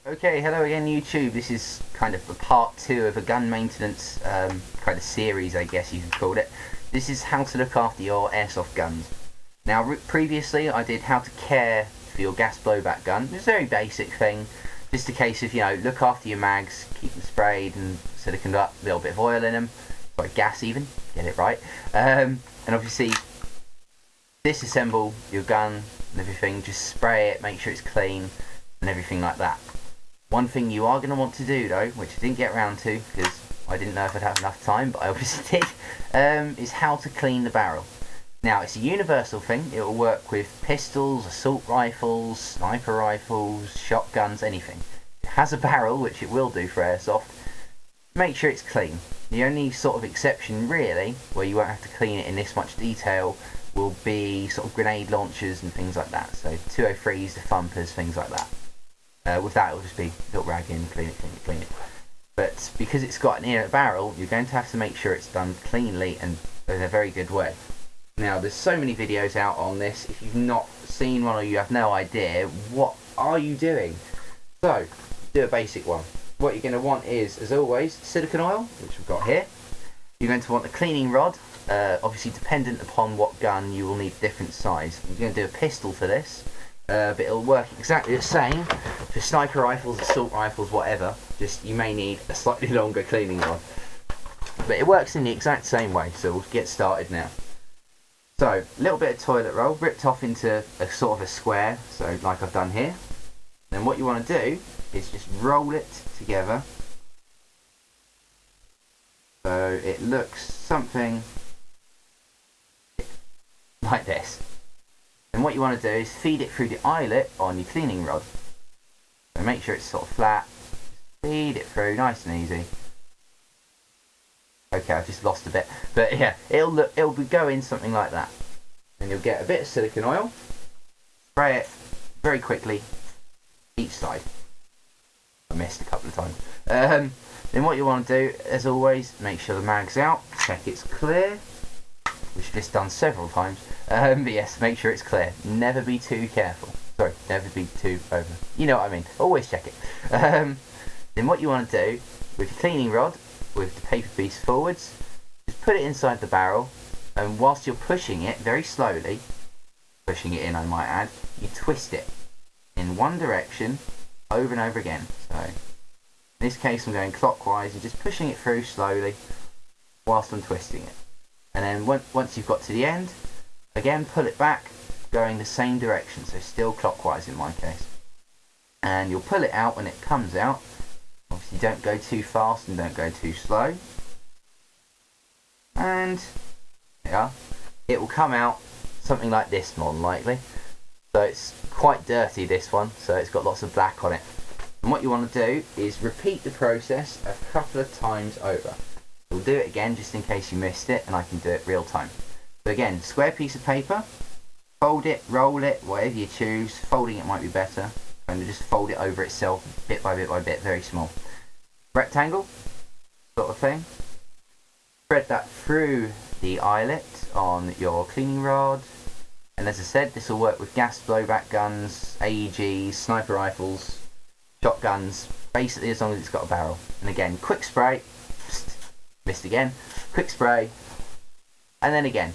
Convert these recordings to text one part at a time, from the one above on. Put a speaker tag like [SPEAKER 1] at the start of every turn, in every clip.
[SPEAKER 1] Okay, hello again YouTube. This is kind of the part 2 of a gun maintenance kind of series, I guess you could call it. This is how to look after your airsoft guns. Now previously I did how to care for your gas blowback gun. It's a very basic thing, just a case of, look after your mags, keep them sprayed and siliconed up, a little bit of oil in them, like gas even, get it right. And obviously disassemble your gun and everything, just spray it, make sure it's clean and everything like that. One thing you are going to want to do though, which I didn't get around to because I didn't know if I'd have enough time, but I obviously did, is how to clean the barrel. Now it's a universal thing. It will work with pistols, assault rifles, sniper rifles, shotguns, anything. It has a barrel, which it will do for airsoft. Make sure it's clean. The only sort of exception really, where you won't have to clean it in this much detail, will be sort of grenade launchers and things like that. So 203s, the thumpers, things like that. With that, it'll just be little rag in, clean it, clean it, clean it. But because it's got an inner barrel, you're going to have to make sure it's done cleanly and in a very good way. Now, there's so many videos out on this. If you've not seen one or you have no idea, what are you doing? So, do a basic one. What you're going to want is, as always, silicone oil, which we've got here. You're going to want a cleaning rod, obviously dependent upon what gun you will need a different size. You're going to do a pistol for this. But it'll work exactly the same for sniper rifles, assault rifles, whatever. Just you may need a slightly longer cleaning rod. But it works in the exact same way, so we'll get started now. So, a little bit of toilet roll, ripped off into a sort of a square, so like I've done here. Then what you want to do is just roll it together. So it looks something like this. And what you want to do is feed it through the eyelet on your cleaning rod. So make sure it's sort of flat. Feed it through, nice and easy. Okay, I've just lost a bit, but yeah, it'll be going something like that. And you'll get a bit of silicone oil. Spray it very quickly each side. I missed a couple of times. Then what you want to do, as always, make sure the mag's out. Check it's clear. Which I've just done several times. But yes, make sure it's clear. Never be too careful. Sorry, never be too over. You know what I mean. Always check it. Then what you want to do with your cleaning rod, with the paper piece forwards, just put it inside the barrel, and whilst you're pushing it very slowly, pushing it in I might add, you twist it in one direction over and over again. So in this case I'm going clockwise and just pushing it through slowly whilst I'm twisting it. And then once you've got to the end, again pull it back, going the same direction, so still clockwise in my case. And you'll pull it out when it comes out. Obviously don't go too fast and don't go too slow. And yeah, it will come out something like this more than likely. So it's quite dirty, this one, so it's got lots of black on it. And what you want to do is repeat the process a couple of times over. We'll do it again just in case you missed it, and I can do it real time. So again, square piece of paper, fold it, roll it, whatever you choose. Folding it might be better, and just fold it over itself bit by bit by bit, very small. Rectangle sort of thing. Spread that through the eyelet on your cleaning rod. And as I said, this will work with gas blowback guns, AEGs, sniper rifles, shotguns, basically as long as it's got a barrel. And again, quick spray. Missed again, quick spray, and then again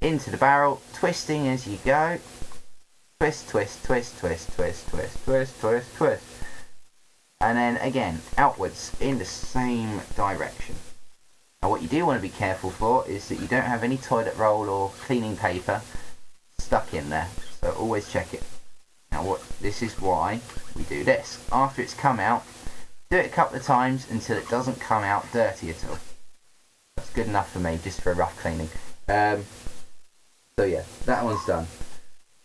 [SPEAKER 1] into the barrel, twisting as you go. Twist, twist, twist, twist, twist, twist, twist, twist, twist, and then again outwards in the same direction. Now what you do want to be careful for is that you don't have any toilet roll or cleaning paper stuck in there, so always check it. Now this is why we do this. After it's come out, do it a couple of times until it doesn't come out dirty at all. That's good enough for me, just for a rough cleaning. So yeah, that one's done.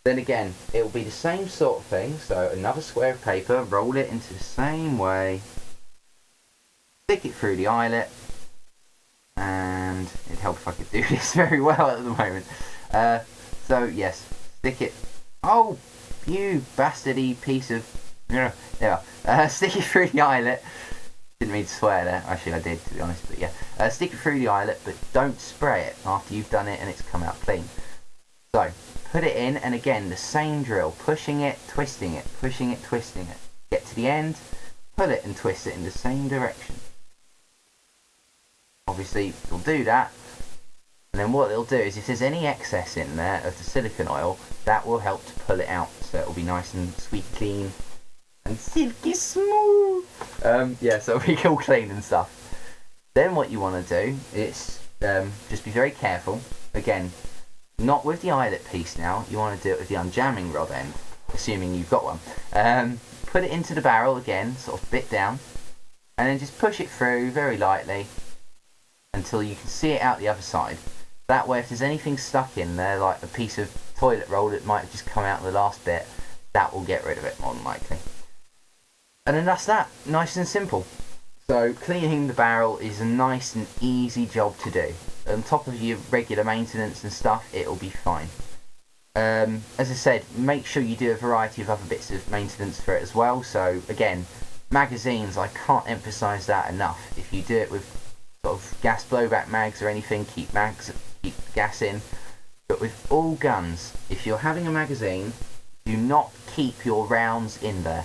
[SPEAKER 1] Then again, it will be the same sort of thing. So another square of paper, roll it into the same way, stick it through the eyelet, and it'd help if I could do this very well at the moment. So yes, stick it. Oh, you bastardy piece of. Yeah. Stick it through the eyelet. Didn't mean to swear there, actually I did to be honest, but yeah. Stick it through the eyelet, but don't spray it after you've done it and it's come out clean. So, put it in, and again, the same drill, pushing it, twisting it, pushing it, twisting it. Get to the end, pull it and twist it in the same direction. Obviously you'll do that, and then what it'll do is if there's any excess in there of the silicone oil, that will help to pull it out, so it'll be nice and squeaky clean and silky smooth. Yeah, so it'll be all clean and stuff. Then what you want to do is just be very careful. Again, not with the eyelet piece now, you want to do it with the unjamming rod end, assuming you've got one. Put it into the barrel again, sort of bit down, and then just push it through very lightly until you can see it out the other side. That way if there's anything stuck in there, like a piece of toilet roll that might have just come out the last bit, that will get rid of it more than likely. And then that's that, nice and simple. So cleaning the barrel is a nice and easy job to do. On top of your regular maintenance and stuff, it'll be fine. As I said, make sure you do a variety of other bits of maintenance for it as well. So again, magazines, I can't emphasise that enough. If you do it with sort of gas blowback mags or anything, keep gas in. But with all guns, if you're having a magazine, do not keep your rounds in there.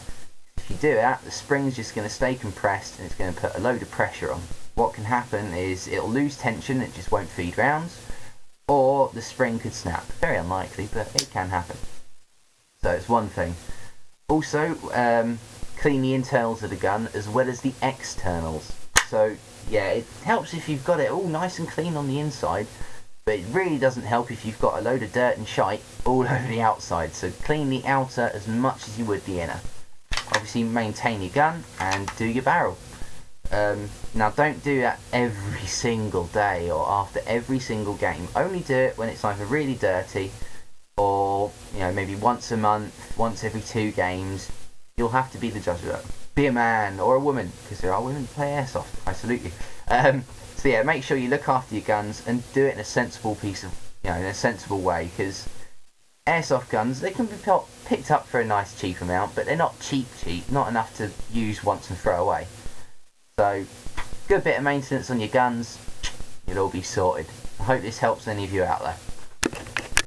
[SPEAKER 1] If you do that, the spring's just going to stay compressed and it's going to put a load of pressure on. What can happen is it'll lose tension, it just won't feed rounds, or the spring could snap. Very unlikely, but it can happen. So it's one thing. Also, clean the internals of the gun as well as the externals. So yeah, it helps if you've got it all nice and clean on the inside, but it really doesn't help if you've got a load of dirt and shite all over the outside. So clean the outer as much as you would the inner. Obviously maintain your gun and do your barrel. Now don't do that every single day or after every single game. Only do it when it's either really dirty or, you know, maybe once a month, once every 2 games. You'll have to be the judge of that. Be a man or a woman, because there are women who play Airsoft. I salute you. So yeah, make sure you look after your guns and do it in a sensible in a sensible way, because Airsoft guns, they can be picked up for a nice cheap amount, but they're not cheap, not enough to use once and throw away. So, good bit of maintenance on your guns, you'll all be sorted. I hope this helps any of you out there.